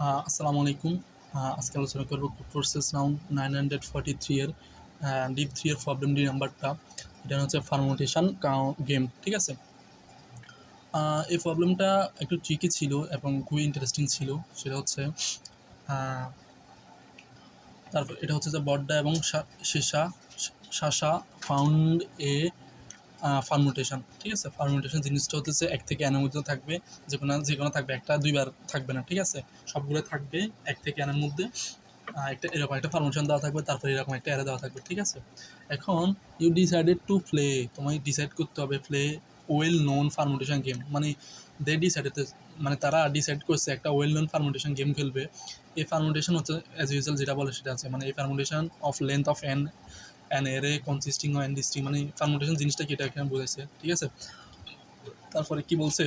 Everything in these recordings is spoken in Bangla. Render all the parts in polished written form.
আসসালামু আলাইকুম। আজকে আলোচনা করব কোড ফোর্সেস রাউন্ড 943 এর ডিপ 3 এর প্রবলেম ডি নাম্বারটা। এটা হচ্ছে পারমুটেশন গেম, ঠিক আছে? এই প্রবলেমটা একটু ট্রিকি ছিল এবং খুবই ইন্টারেস্টিং ছিল। সেটা হচ্ছে তারপর এটা হচ্ছে যে বড্ডা এবং শাসা ফাউন্ড এ পারমুটেশন, ঠিক আছে? পারমুটেশন জিনিসটা হচ্ছে এক থেকে এনের মধ্যে থাকবে, যে কোনো থাকবে, একটা দুইবার থাকবে না, ঠিক আছে? সবগুলো থাকবে এক থেকে এনের মধ্যে। একটা এরকম একটা পারমিশন দেওয়া থাকবে, তারপরে এরকম একটা অ্যারে দেওয়া থাকবে, ঠিক আছে? এখন ইউ ডিসাইডেড টু প্লে, তোমায় ডিসাইড করতে হবে play well known permutation game, মানে দে ডিসাইডেড, মানে তারা ডিসাইড করছে একটা ওয়েল নোন পারমুটেশন গেম খেলবে। এই পারমুটেশন হচ্ছে অ্যাজ ইউজুয়াল যেটা বলে সেটা আছে, মানে এই permutation of length of an এরে কনসিস্টিং অফ এন ডিস্ট্রিং, মানে পারমুটেশন জিনিসটা কি এটা এখানে বোঝাইছে, ঠিক আছে? তারপরে কি বলছে,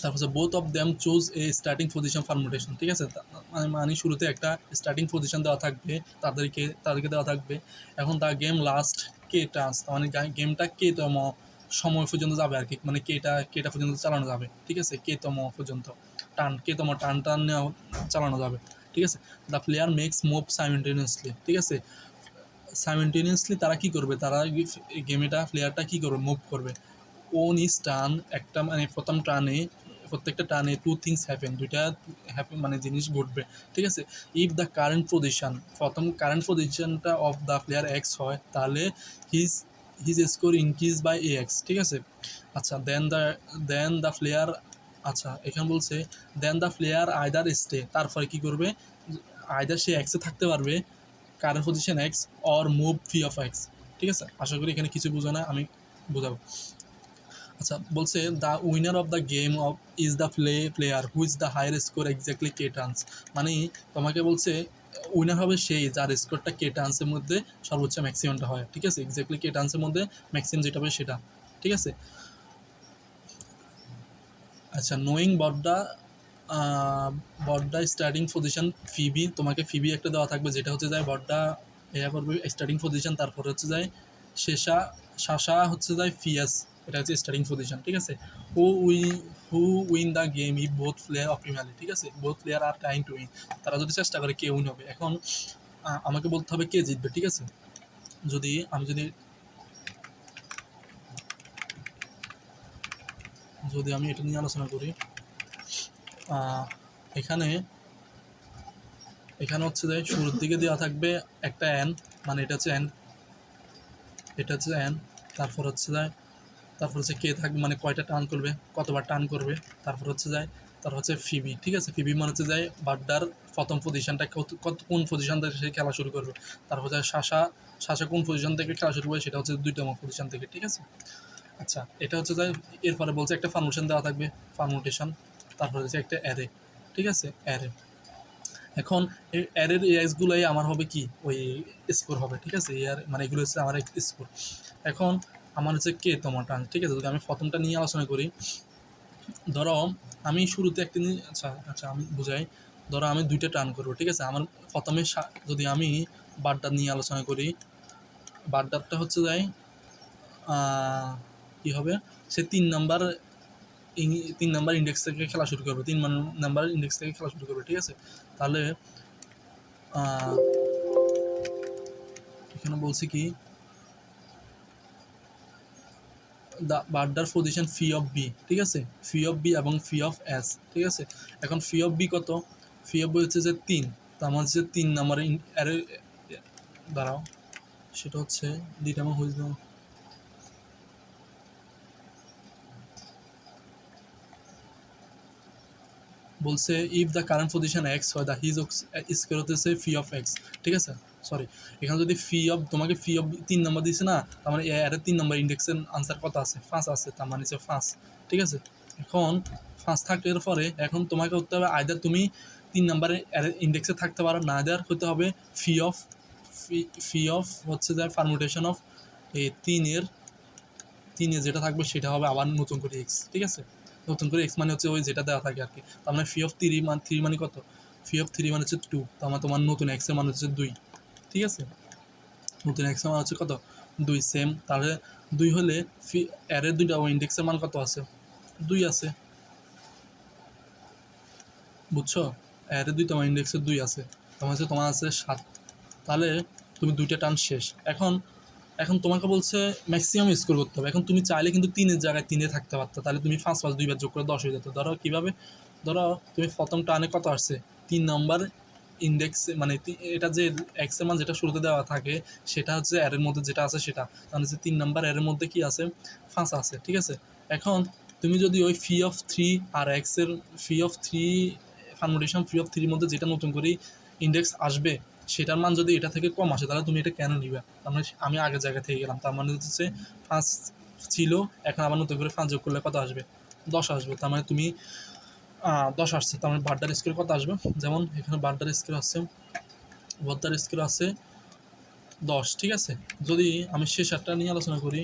তারপর both of them choose a starting position permutation, ঠিক আছে? মানে শুরুতে একটা স্টার্টিং পজিশন দেওয়া থাকবে, তাদেরকে দেওয়া থাকবে। এখন the game last K turns, মানে গেমটা কে তম সময় পর্যন্ত যাবে আর কি, মানে কেটা পর্যন্ত চালানো যাবে, ঠিক আছে? কে তম পর্যন্ত কে তম টান চালানো যাবে, ঠিক আছে? The player makes move simultaneously, ঠিক আছে? সাইমেন্টেনিয়াসলি তারা কি করবে, তারা গেমেটা প্লেয়ারটা কি করবে, মুভ করবে। ওন ইজ টার্ন, একটা মানে প্রত্যেকটা টার্নে টু থিংস হ্যাপেন, দুইটা হ্যাপেন মানে জিনিস ঘটবে, ঠিক আছে? ইফ দ্য কারেন্ট পজিশন, প্রথম কারেন্ট পজিশনটা অফ দ্য প্লেয়ার এক্স হয়, তাহলে his his score increase by a X, ঠিক আছে? আচ্ছা, দেন দ্য প্লেয়ার, আচ্ছা এখানে বলছে then the player either stay, তারপরে কী করবে, আইদার সে এক্সে থাকতে পারবে, current position X, or move phi of X, ঠিক আছে? আশা করি এখানে কিছু বোঝা না, আমি বোঝাবো। আচ্ছা, বলছে the winner of the game of is the player who is the higher score exactly K turns, মানে তোমাকে বলছে উইনার হবে সেই যার স্কোরটা কে টার্নসের মধ্যে সর্বোচ্চ ম্যাক্সিমামটা হয়, ঠিক আছে? এক্স্যাক্টলি কে টার্নসের মধ্যে ম্যাক্সিমাম যেটা হবে সেটা, ঠিক আছে? আচ্ছা, নোয়িং বড্ডা স্টার্টিং পজিশন ফিবি, তোমাকে ফিবি একটা দেওয়া থাকবে যেটা হচ্ছে যায় বড্ডা করবে স্টার্টিং পজিশন, তারপর হচ্ছে যায় শাসা হচ্ছে যায় ফিয়াস, এটা হচ্ছে স্টার্টিং পজিশন, ঠিক আছে? Who we who win the game E both player optimally, ঠিক আছে? Both player are trying to win, তারা যদি চেষ্টা করে কে উইন হবে। এখন আমাকে বলতে হবে কে জিতবে, ঠিক আছে? যদি আমি এটা নিয়ে আলোচনা করি, এখানে হচ্ছে যে শুরুর দিকে দেওয়া থাকবে একটা এন, মানে এটা হচ্ছে এন, তারপর হচ্ছে কে থাকবে, মানে কয়টা টার্ন করবে, কতবার টার্ন করবে, তারপর হচ্ছে ফিবি, ঠিক আছে? ফিবি মানে হচ্ছে যায় বাড্ডার প্রথম পজিশনটা কোন পজিশন থেকে সে খেলা শুরু করবে, তারপর শাসা কোন পজিশন থেকে খেলা শুরু করবে, সেটা হচ্ছে 2তম পজিশন থেকে, ঠিক আছে? আচ্ছা, এটা হচ্ছে যায় এরপরে বলছে একটা পারমুটেশন দেওয়া থাকবে, পারমুটেশন, তারপর হচ্ছে একটা অ্যারে, ঠিক আছে? অ্যারে। এখন এই অ্যারের এক্সগুলোই আমার হবে কি ওই স্কোর হবে, ঠিক আছে? মানে এগুলো হচ্ছে আমার স্কোর। এখন আমার হচ্ছে কে তোমার টার্ন, ঠিক আছে? যদি আমি প্রথমটা নিয়ে আলোচনা করি, ধরো আমি শুরুতে একটা নিয়ে, আচ্ছা আচ্ছা আমি বুঝাই, ধরো আমি 2টা টার্ন করবো, ঠিক আছে? আমার প্রথমে যদি আমি বাড্ডার নিয়ে আলোচনা করি, বাড্ডারটা হচ্ছে যাই কী হবে, সে 3 নাম্বার ইন্ডেক্স থেকে খেলা শুরু করবে, 3 নাম্বার ইন্ডেক্স থেকে খেলা শুরু করবে, ঠিক আছে? তাহলে এখানে বলছি কি, the bidder position phi of B, ঠিক আছে? ফি অফ বি এবং ফি অফ এস, ঠিক আছে? এখন ফি অফ বি কত, ফি অফ বি হচ্ছে যে 3, তো আমার হচ্ছে 3 নাম্বারে দাঁড়াও, সেটা হচ্ছে দুইটা আমার হয়ে যাবে, বলছে if the current position x হয় দ্য হিজ স্কোয়ার হতেছে ফি অফ এক্স, ঠিক আছে? সরি, এখানে যদি তোমাকে ফি অফ 3 নাম্বার দিচ্ছে না, তার মানে এর 3 নাম্বার ইন্ডেক্সের আনসার কত আছে, 5 আছে, তার মানে হচ্ছে 5, ঠিক আছে? এখন 5 থাকার পরে এখন তোমাকে করতে হবে আইদার তুমি 3 নাম্বারে ইন্ডেক্সে থাকতে পারো, না আইদার হতে হবে ফি অফ হচ্ছে যে পারমুটেশন অফ এই 3 এর যেটা থাকবে সেটা হবে আবার নতুন করে এক্স, ঠিক আছে? নতুন করে এক্স মানে হচ্ছে ওই যেটা দেওয়া থাকে আর কি। তার মানে ফি অফ থ্রি মানে কত, ফি অফ 3 মানে হচ্ছে 2, তার মানে তোমার নতুন এক্সের মানে হচ্ছে 2, ঠিক আছে? নতুন এক্সের মান হচ্ছে কত, 2, সেম। তাহলে 2 হলে অ্যারের 2টা ইন্ডেক্সের মান কত আছে, 2 আছে, বুঝছো? অ্যারে 2 তোমার ইন্ডেক্সে 2 আছে, তোমার হচ্ছে তোমার আছে 7, তাহলে তুমি 2টা টার্ম শেষ। এখন তোমাকে বলছে ম্যাক্সিমাম স্কোর করতে হবে। এখন তুমি চাইলে কিন্তু 3-এর জায়গায় 3-এ থাকতে পারতো, তাহলে তুমি 5 2বার যোগ করে 10 হয়ে যেত। ধরো কীভাবে, ধরো তুমি প্রথম টার্নে কত আসছে 3 নম্বর ইন্ডেক্স, মানে এটা যে এক্সের মান যেটা শুরুতে দেওয়া থাকে সেটা হচ্ছে অ্যারের মধ্যে যেটা আছে সেটা, তাহলে হচ্ছে 3 নম্বর অ্যারের মধ্যে কি আছে 5 আছে, ঠিক আছে। এখন তুমি যদি ওই ফি অফ 3 আর এক্সের fee of 3 permutation fee of 3 মধ্যে যেটা নতুন করে ইন্ডেক্স আসবে সেটার মান যদি এটা থেকে কম আসে তাহলে তুমি এটা কেন নিবে? তার মানে আমি আগের জায়গা থেকে গেলাম, তার মানে হচ্ছে 5 ছিল, এখন আবার নতুন করে 5 যোগ করলে কত আসবে 10 আসবে, তার মানে তুমি 10 আসছে, তার মানে বাড্ডার স্কোর কত আসবে? যেমন এখানে বাড্ডার স্কোর আছে, বদ্দার স্কোর আছে 10, ঠিক আছে। যদি আমি শেষ 8টা নিয়ে আলোচনা করি,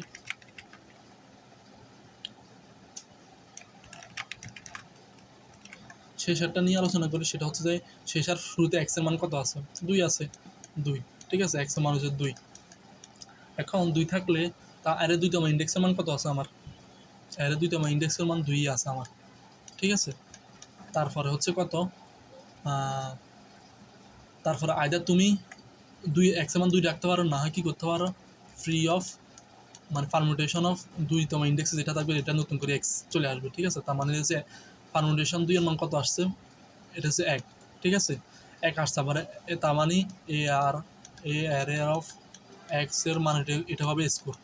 সেটা হচ্ছে যে শেষ আর শুরুতে এক্সের মান কত আছে 2 আছে, 2, ঠিক আছে, এক্সের মান হচ্ছে 2। এখন 2 থাকলে তা অ্যারে 2তম ইন্ডেক্সের মান কত আছে আমার? অ্যারে 2তম ইন্ডেক্সের মান 2 আছে আমার, ঠিক আছে। তারপরে হচ্ছে কত, তারপরে আইদার তুমি 2 এক্সের মান 2 রাখতে পারো, না হয় কী করতে পারো, ফ্রি অফ মানে পারমুটেশন অফ 2তম ইন্ডেক্সে যেটা থাকবে এটা নতুন করে এক্স চলে আসবে, ঠিক আছে। তার মানে হচ্ছে পারমুটেশন 2 এর মান কত আসছে, এটা হচ্ছে 1, ঠিক আছে, 1 আসতে পারে, তার মানে অ্যারে অফ এক্স এর মান এটা হবে স্কোর,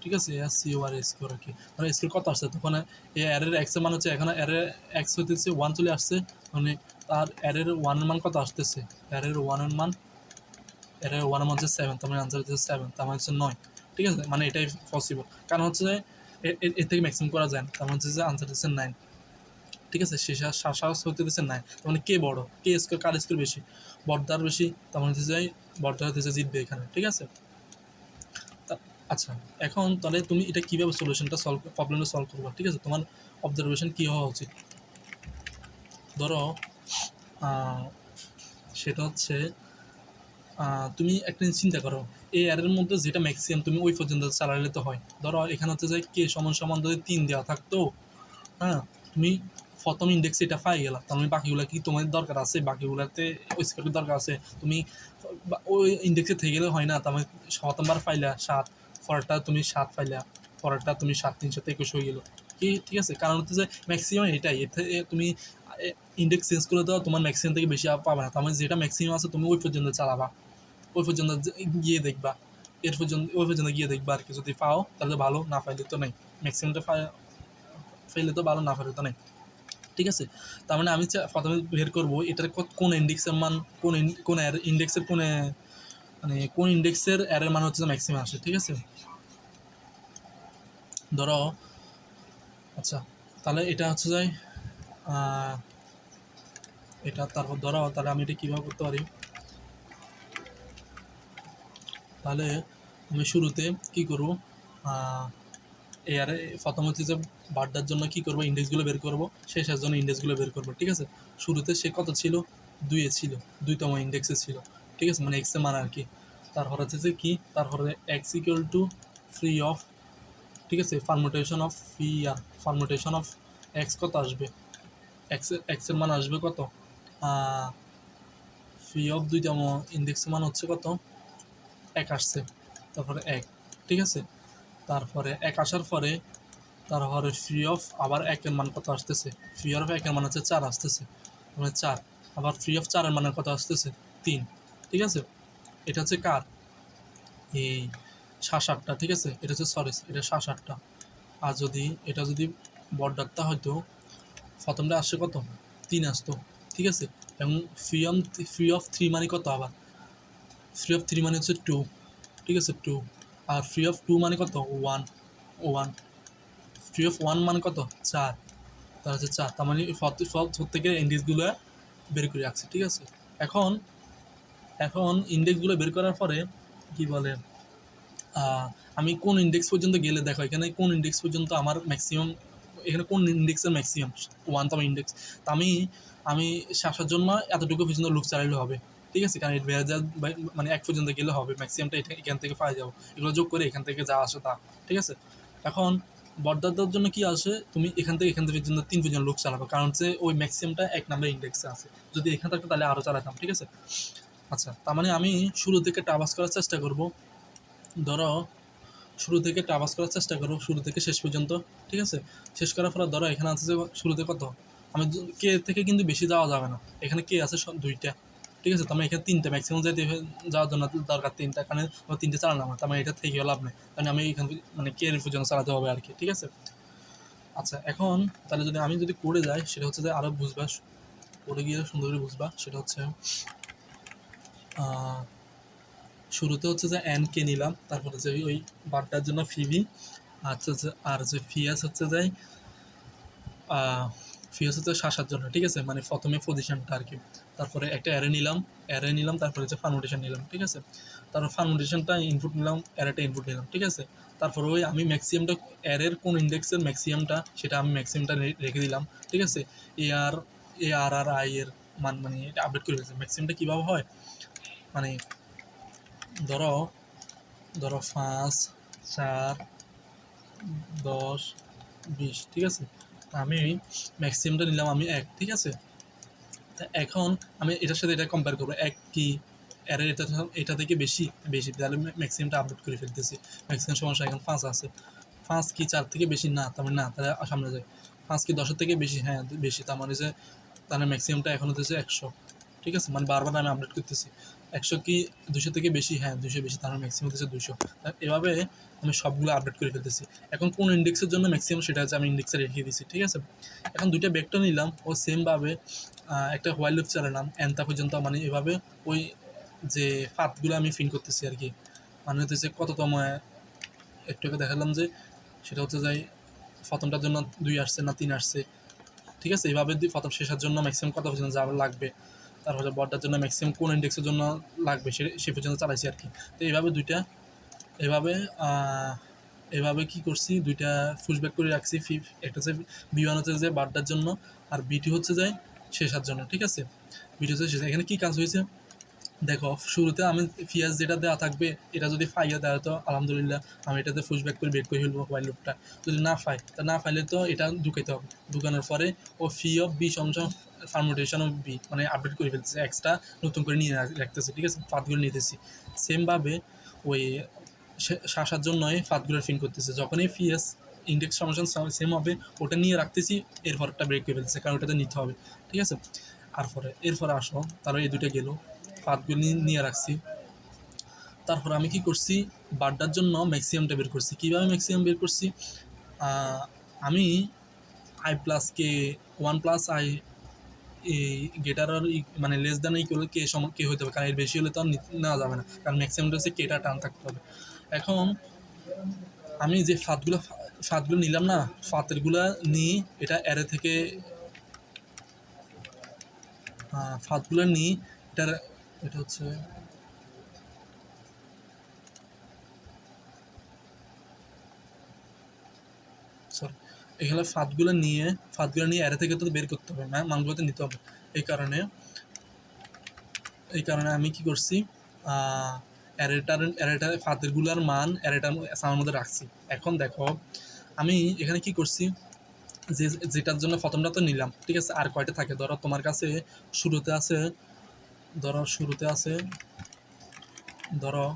ঠিক আছে, SCOR স্কোর আর কি। মানে স্কোর কত আসছে তখন এই অ্যারের এক্সের মান হচ্ছে, এখানে অ্যারে এক্স হইতেছে 1 চলে আসছে, মানে তার অ্যারের 1 এর মান কত আসতেছে, অ্যারের 1 এর মান হচ্ছে 7, তার মানে আনসার হচ্ছে 7, তার মানে হচ্ছে 9, ঠিক আছে। মানে এটাই পসিবল, কারণ হচ্ছে যে এর থেকে ম্যাক্সিমাম করা যায় না, তার মানে হচ্ছে যে আনসার হচ্ছে 9, ঠিক আছে। সাহস হতে দিচ্ছে 9, তার মানে কে বড়, কে স্কোর, কার স্কোর বেশি, বড়দার বেশি, তার মানে হচ্ছে যে বড়দার হচ্ছে জিতবে এখানে, ঠিক আছে। আচ্ছা, এখন তাহলে তুমি এটা কীভাবে প্রবলেমটা সলভ করবো, ঠিক আছে। তোমার অবজারভেশন কী হওয়া উচিত, ধরো সেটা হচ্ছে তুমি একটা চিন্তা করো, এই অ্যারের মধ্যে যেটা ম্যাক্সিমাম তুমি ওই পর্যন্ত চালালে তো হয়। ধরো এখানে হচ্ছে যে কে সমান সমান যদি 3 দেওয়া থাকতো, হ্যাঁ, তুমি প্রথম ইন্ডেক্সে এটা পাই গেলা, তার মানে বাকিগুলো কি তোমার দরকার আছে, বাকিগুলোতে ওই স্কোরের দরকার আছে, তুমি ওই ইন্ডেক্সে থেকে গেলে হয় না, তার মানে প্রথমবার পাইলা 7, পরেরটা তুমি 7 পাইলা, পরেরটা তুমি 7 321 হয়ে গেলো কি, ঠিক আছে। কারণ হচ্ছে যে ম্যাক্সিমাম এটাই, এতে তুমি ইন্ডেক্স চেঞ্জ করে দেওয়া তোমার ম্যাক্সিমাম থেকে বেশি পাবে না, তার মানে যেটা ম্যাক্সিমাম আছে তুমি ওই পর্যন্ত চালাবা, ওই পর্যন্ত গিয়ে দেখবা, ওই পর্যন্ত গিয়ে দেখবা আর কি, যদি পাও তাহলে ভালো, না পাইলে তো নেই, ম্যাক্সিমামটা ফেলে তো ভালো, না ফেলে তো নেই, ঠিক আছে। তার মানে আমি প্রথমে বের করবো এটার কোন ইন্ডেক্সের মান, কোন ইন্ডেক্সের মানে কোন ইন্ডেক্সের অ্যারের মান হচ্ছে ম্যাক্সিমাম আসে, ঠিক আছে। ধরো আচ্ছা, তাহলে এটা হচ্ছে যায় এটা, তারপর ধরো তাহলে আমি এটা কীভাবে করতে পারি, তাহলে আমি শুরুতে কী করবো, প্রথম হচ্ছে যে বাড্ডার জন্য কী করবো, ইন্ডেক্সগুলো বের করবো, শেষের জন্য ইন্ডেক্সগুলো বের করবো, ঠিক আছে। শুরুতে সে কত ছিল, 2 ছিল, 2তম ইন্ডেক্সে ছিল, ঠিক আছে, মানে এক্সের মান আর কি। তারপর হচ্ছে যে কি, তারপরে x equal to free of, ঠিক আছে, permutation of permutation of x কত আসবে, এক্সের মান আসবে কত, ফ্রি অফ 2তম ইন্ডেক্সের মান হচ্ছে কত, 1 আসছে, তারপরে 1, ঠিক আছে। তারপরে 1 আসার পরে তারপরে ফ্রি অফ আবার 1-এর মান কত আসতেছে, ফ্রি অফ 1-এর মান হচ্ছে 4 আসতেছে, মানে 4, আবার ফ্রি অফ 4-এর মান কত আসতেছে 3, ঠিক আছে। এটা হচ্ছে কার, এই 7-8টা, ঠিক আছে, এটা হচ্ছে এটা 7-8টা। আর যদি এটা যদি বড়ডারটা হয়তো প্রথমটা আসছে কত 3 আসতো, ঠিক আছে। এবং ফ্রি অফ 3 মানে কত, আবার ফ্রি অফ 3 মানে হচ্ছে 2, ঠিক আছে, 2, আর ফ্রি অফ 2 মানে কত 1, ফ্রি অফ 1 মানে কত 4, তার হচ্ছে 4, তার মানে থেকে ইন্ডেক্সগুলো বের করে রাখছি, ঠিক আছে। এখন ইন্ডেক্সগুলো বের করার পরে কি বলে, আমি কোন ইন্ডেক্স পর্যন্ত গেলে দেখো এখানে কোন ইন্ডেক্স পর্যন্ত আমার ম্যাক্সিমাম, এখানে কোন ইন্ডেক্সের ম্যাক্সিমাম 1তম ইন্ডেক্স, তা আমি আসার জন্য এতটুকু পর্যন্ত লুপ চালাইলে হবে, ঠিক আছে। কারণ মানে 1 পর্যন্ত গেলে হবে, ম্যাক্সিমামটা এখান থেকে পাওয়া যাবো, এগুলো যোগ করে এখান থেকে যা আসে তা, ঠিক আছে। এখন বর্ডার দেওয়ার জন্য কি আসে, তুমি এখান থেকে পর্যন্ত 3 পর্যন্ত লুপ চালাবে, কারণ হচ্ছে ওই ম্যাক্সিমামটা 1 নাম্বার ইন্ডেক্সে আছে। যদি এখানে থাকতো তাহলে আরও চালাতাম, ঠিক আছে। আচ্ছা, তার মানে আমি শুরু থেকে ট্রাভার্স করার চেষ্টা করব। ধরো শুরু থেকে ট্রাভার্স করার চেষ্টা করো, শুরু থেকে শেষ পর্যন্ত, ঠিক আছে। শেষ করার পর ধরো এখানে আছে যে শুরুতে কত, আমি কে থেকে কিন্তু বেশি যাওয়া যাবে না, এখানে কে আছে 2টা, ঠিক আছে। তার এখানে 3টে ম্যাক্সিমাম যেতে যাওয়ার জন্য দরকার 3টা, কারণ আমার 3টে চালানো আমার, তার এটা থেকেও লাভ নেই, কারণ আমি এখান মানে কে পর্যন্ত চালাতে হবে আর কি, ঠিক আছে। আচ্ছা, এখন তাহলে যদি আমি যদি করে যাই, সেটা হচ্ছে যে আরও বুঝবা, করে গিয়ে সুন্দর করে বুঝবা। সেটা হচ্ছে শুরুতে হচ্ছে যে এন কে নিলাম, তারপরে যে ওই বারটার জন্য ফিবি, আচ্ছা, আর যে ফিয়াস হচ্ছে যে ফিয়াস হচ্ছে শাসার জন্য, ঠিক আছে, মানে প্রথমে পজিশনটা আর কি। তারপরে একটা অ্যারে নিলাম, তারপরে হচ্ছে ফার্মুটেশন নিলাম, ঠিক আছে। তারপর ফার্মুটেশনটা ইনপুট নিলাম, অ্যারেটা ইনপুট নিলাম, ঠিক আছে। তারপর ওই আমি ম্যাক্সিমামটা অ্যারের কোন ইন্ডেক্সের ম্যাক্সিমামটা, সেটা আমি ম্যাক্সিমামটা রেখে দিলাম, ঠিক আছে। আর আই এর মান মানে এটা আপডেট করে ফেলছি। ম্যাক্সিমামটা কীভাবে হয়, মানে ধরো 5, 4, 10, 20, ঠিক আছে। আমি ম্যাক্সিমামটা নিলাম আমি 1, ঠিক আছে। তা এখন আমি এটার সাথে এটা কম্পেয়ার করবো, 1 কি এর এটা থেকে বেশি, তাহলে ম্যাক্সিমামটা আপডেট করে ফেলতেছি। ম্যাক্সিমাম সমস্যা এখন 5 আছে, 5 কি 4 থেকে বেশি না, তার মানে না, তাহলে সামনে যায়। 5 কি 10-এর থেকে বেশি, হ্যাঁ বেশি, তার মানে যে তাহলে ম্যাক্সিমামটা এখন হতেছে 100, ঠিক আছে। মানে বারবার আমি আপডেট করতেছি। 100 কি 200 থেকে বেশি, হ্যাঁ 200 বেশি, তার ম্যাক্সিমাম হচ্ছে 200। এভাবে আমি সবগুলো আপডেট করে ফেলতেছি। এখন কোন ইন্ডেক্সের জন্য ম্যাক্সিমাম সেটা হচ্ছে আমি ইন্ডেক্সে রেখে দিচ্ছি, ঠিক আছে। এখন 2টা ভেক্টর নিলাম, ও সেমভাবে একটা হোয়াইল লুপ চালালাম এনটা পর্যন্ত, মানে এভাবে ওই যে পাথগুলো আমি ফিন করতেছি আর কি, মানে হচ্ছে কততম, একটু দেখালাম যে সেটা হচ্ছে যাই প্রথমটার জন্য 2 আসছে না 3 আসছে, ঠিক আছে। এইভাবে প্রথম শেষের জন্য ম্যাক্সিমাম কত পর্যন্ত যা লাগবে, তারপরে বড়টার জন্য ম্যাক্সিমাম কোন ইন্ডেক্সের জন্য লাগবে সে পর্যন্ত চালাইছি আর কি। তো এইভাবে এভাবে কী করছি, 2টা পুশব্যাক করে রাখছি। একটা হচ্ছে B1 হচ্ছে যে বারটার জন্য, আর B2 হচ্ছে যায় শেষার জন্য, ঠিক আছে। B2 হচ্ছে শেষ। এখানে কী কাজ হয়েছে দেখো, শুরুতে আমি ফিয়াজ যেটা দেওয়া থাকবে, এটা যদি ফাইয়া দেওয়া তো আলহামদুলিল্লাহ আমি এটাতে পুশব্যাক করে বের করে ফেলবো হোয়াইল লুপটা। যদি না ফাইলে তো এটা ঢুকাইতে হবে। ঢুকানোর পরে ও ফি অফ বি সমসম ফার্মুটেশন অফ বি, মানে আপডেট করে ফেলতেছে, এক্সট্রা নতুন করে নিয়ে রাখতেছে, ঠিক আছে। পাথগুলো নিতেছি সেমভাবে ওই শাসার জন্যই পাথগুলো ফিন করতেছে। যখনই ফিএস ইন্ডেক্স ফাংশন সেম হবে, ওটা নিয়ে রাখতেছি, এরপরটা ব্রেক করে ফেলতেছে, কারণ ওটাতে নিতে হবে, ঠিক আছে। এরপরে আসো, তারপরে এই 2টা গেল, পাথগুলো নিয়ে রাখছি। তারপর আমি কি করছি, বারটার জন্য ম্যাক্সিমামটা বের করছি। কীভাবে ম্যাক্সিমাম বের করছি, আমি I plus k 1 plus I greater আর মানে লেস দ্যান ইকুয়াল কে হতে হবে, কারণ এর বেশি হলে তো আর নেওয়া যাবে না, কারণ ম্যাক্সিমামটা হচ্ছে কেটা টান থাকতে হবে। এখন আমি যে ফাঁদগুলো নিলাম না, ফাঁদেরগুলো নিয়ে এটা অ্যারে থেকে ফাঁদগুলো নিয়ে এটা হচ্ছে সরি, এখানে ফাঁদগুলো নিয়ে অ্যারে থেকে তো বের করতে হবে, মানগুলোতে নিতে হবে। এই কারণে আমি কি করছি, অ্যারেটার ফাঁদেরগুলোর মান অ্যারেটার সামের মধ্যে রাখছি। এখন দেখো আমি এখানে কি করছি, যেটার জন্য প্রথমটা তো নিলাম, ঠিক আছে। আর কয়টা থাকে, ধরো তোমার কাছে শুরুতে আছে ধরো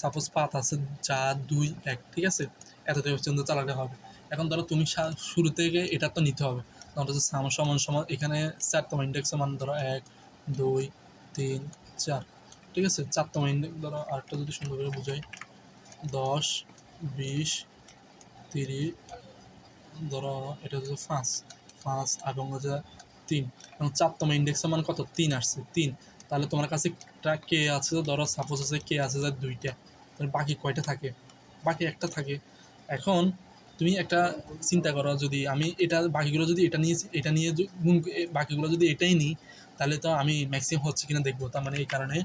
সাপোজ পাথ আছে যা 2, 1, ঠিক আছে, এতটা পর্যন্ত চালাতে হবে। এখন ধরো তুমি শুরু থেকে এটা তো নিতে হবে, ধরো হচ্ছে সমান এখানে 4তম ইন্ডেক্সের মান ধরো 1, 2, 3, 4, ঠিক আছে। 4তম ইন্ডেক্স ধরো, আরেকটা যদি সুন্দর করে বুঝাই, 10, 20, 30, ধরো এটা হচ্ছে 5 এবং হচ্ছে 3, এবং 4তম ইন্ডেক্সের মান কত, 3 আসছে, 3। তাহলে তোমার কাছে কে আছে, ধরো সাপোজ আছে কে আছে যে 2টা, তাহলে বাকি কয়টা থাকে, বাকি একটা থাকে। এখন তুমি একটা চিন্তা করো, যদি আমি বাকিগুলো যদি এটা নিয়ে বাকিগুলো যদি এটাই নিই, তাহলে তো আমি ম্যাক্সিমাম হচ্ছে কিনা দেখবো। তার মানে এই কারণে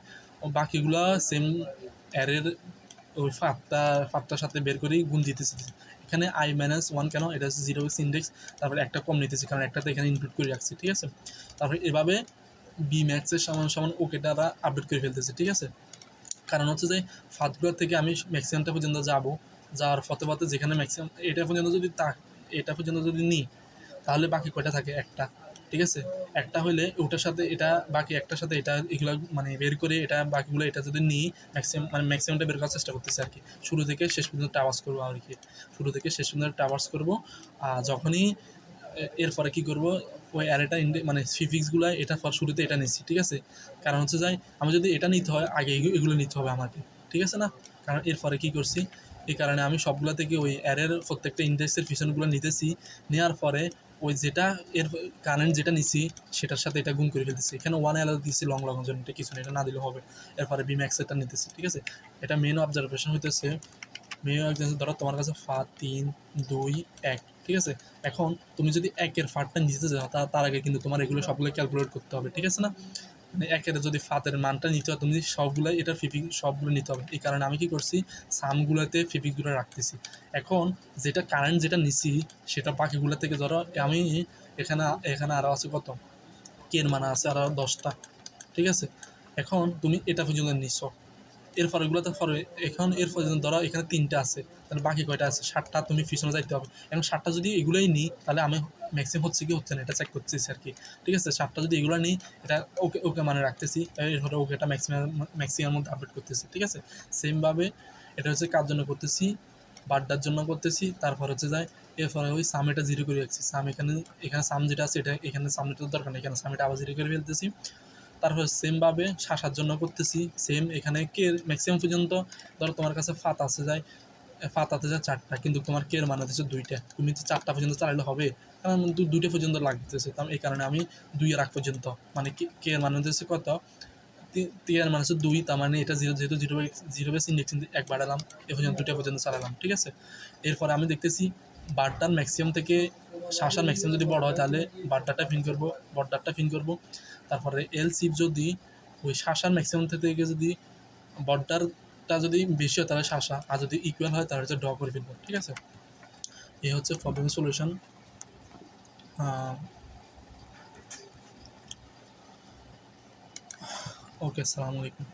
বাকিগুলো সেম অ্যারের ওই ফাঁদটার সাথে বের করেই গুণ দিতেছি। এখানে I-1 কেন, এটা হচ্ছে 0x ইন্ডেক্স, তারপরে একটা কম নিতেছি, কারণ একটাতে এখানে ইনক্লুড করে রাখছি, ঠিক আছে। তারপরে এভাবে বি ম্যাক্সের সমান ওকে দ্বারা আপডেট করে ফেলতেছে, ঠিক আছে। কারণ হচ্ছে যে ফাঁদগুলোর থেকে আমি ম্যাক্সিমামটা পর্যন্ত যাবো, যাওয়ার পথে পথে যেখানে ম্যাক্সিমাম এটা পর্যন্ত যদি নিই, তাহলে বাকি কয়টা থাকে? একটা। ঠিক আছে? একটা হইলে ওটার সাথে এটা, বাকি একটার সাথে এটা, এগুলা মানে বের করে এটা বাকিগুলো এটা যদি নিই, ম্যাক্সিমামটা বের করার চেষ্টা করতেছি আরকি। শুরু থেকে শেষ পর্যন্ত ট্রাভার্স করবো আরকি। শুরু থেকে শেষ পর্যন্ত ট্রাভার্স করবো। যখনই এরপরে কী করবো, ওই অ্যারেটা মানে প্রিফিক্সগুলা এটা শুরুতে এটা নিচ্ছি। ঠিক আছে? কারণ হচ্ছে যাই, আমার যদি এটা নিতে হয় আগে এগুলো নিতে হবে আমাকে। ঠিক আছে না? কারণ এরপরে কী করছি, এই কারণে আমি সবগুলা থেকে ওই অ্যারের প্রত্যেকটা ইন্ডেক্সের পিছনগুলো নিতেছি। নেওয়ার পরে ওই যেটা এর কারেন্ট যেটা নিছি সেটার সাথে এটা গুণ করে ফেলতেছি। এখানে 1 অ্যালাউ দিয়েছি লং লং জন্য, এটা কিছু না, এটা না দিলেও হবে। এরপরে বিম্যাক্সেরটা নিতেছি। ঠিক আছে? এটা মেন অবজারভেশন হইতেছে, ধরো তোমার কাছে 5 3 2 1। ঠিক আছে? এখন তুমি যদি 1 এর ফাঁকটা নিতে যাও, তার আগে কিন্তু তোমার এগুলো সবগুলো ক্যালকুলেট করতে হবে। ঠিক আছে না? মানে 1 এর যদি ফাতের মানটা নিতে হয়, তুমি সবগুলাই এটার সবগুলো নিতে হবে। এই কারণে আমি কি করছি, সামগুলোতে প্রিফিক্সগুলো রাখতেছি। এখন যেটা কারেন্ট যেটা নিছি সেটা বাকিগুলো থেকে ধরো আমি এখানে এখানে আরও আছে কত, কে এর মান আছে আরও 10টা। ঠিক আছে? এখন তুমি এটা পর্যন্ত নিছো, এর পরেরগুলো তো পরে। এখন এর পর্যন্ত ধরো এখানে 3টা আছে, তাহলে বাকি কয়টা আছে? 7টা। তুমি পিছনে যাইতে হবে। এখন 7টা যদি এগুলোই নিই, তাহলে আমি ম্যাক্সিমাম হচ্ছে কি হচ্ছে না এটা চেক করতেছি আর কি। ঠিক আছে? 7টা যদি এগুলো নিই, এটা ওকে ওকে মানে রাখতেছি, এরপরে ওকেটা ম্যাক্সিমামের মধ্যে আপডেট করতেছি। ঠিক আছে? সেমভাবে এটা হচ্ছে কার জন্য করতেছি, বাড্ডার জন্য করতেছি। তারপর হচ্ছে যায় এরপরে ওই সাম এটা 0 করে রাখছি। সাম এখানে সাম যেটা আছে এটা এখানে সামনেটার দরকার নেই, এখানে সাম এটা আবার 0 করে ফেলতেছি। তারপর সেমভাবে শাসার জন্য করতেছি। সেম এখানে কে ম্যাক্সিমাম পর্যন্ত ধরো তোমার কাছে ফাতাতে যায় 4টা, কিন্তু তোমার কে এর মান হচ্ছে 2টা। তুমি তো 4টা পর্যন্ত চালাইলে হবে, কারণ 2টা পর্যন্ত লাগতেছে। এই কারণে আমি 2 এর আগ পর্যন্ত, মানে কে এর মান হচ্ছে কত, 3 এর মান হচ্ছে 2, তার মানে এটা যেহেতু জিরো বেস ইন্ডেক্স 1 বাড়ালাম, এ পর্যন্ত 2টা পর্যন্ত চালালাম। ঠিক আছে? এরপরে আমি দেখতেছি বারটার ম্যাক্সিমাম থেকে শাসার ম্যাক্সিমাম যদি বড় হয়, তাহলে বড়টারটা ফিন করবো। তারপরে এলসিফ যদি ওই শাসার ম্যাক্সিমাম থেকে যদি বড়টারটা যদি বেশি হয় তাহলে শাসা, আর যদি ইকুয়াল হয় তাহলে হচ্ছে ড্র করে ফেলবো। ঠিক আছে? এই হচ্ছে প্রবলেমের সলিউশন। ওকে, আসসালামু আলাইকুম।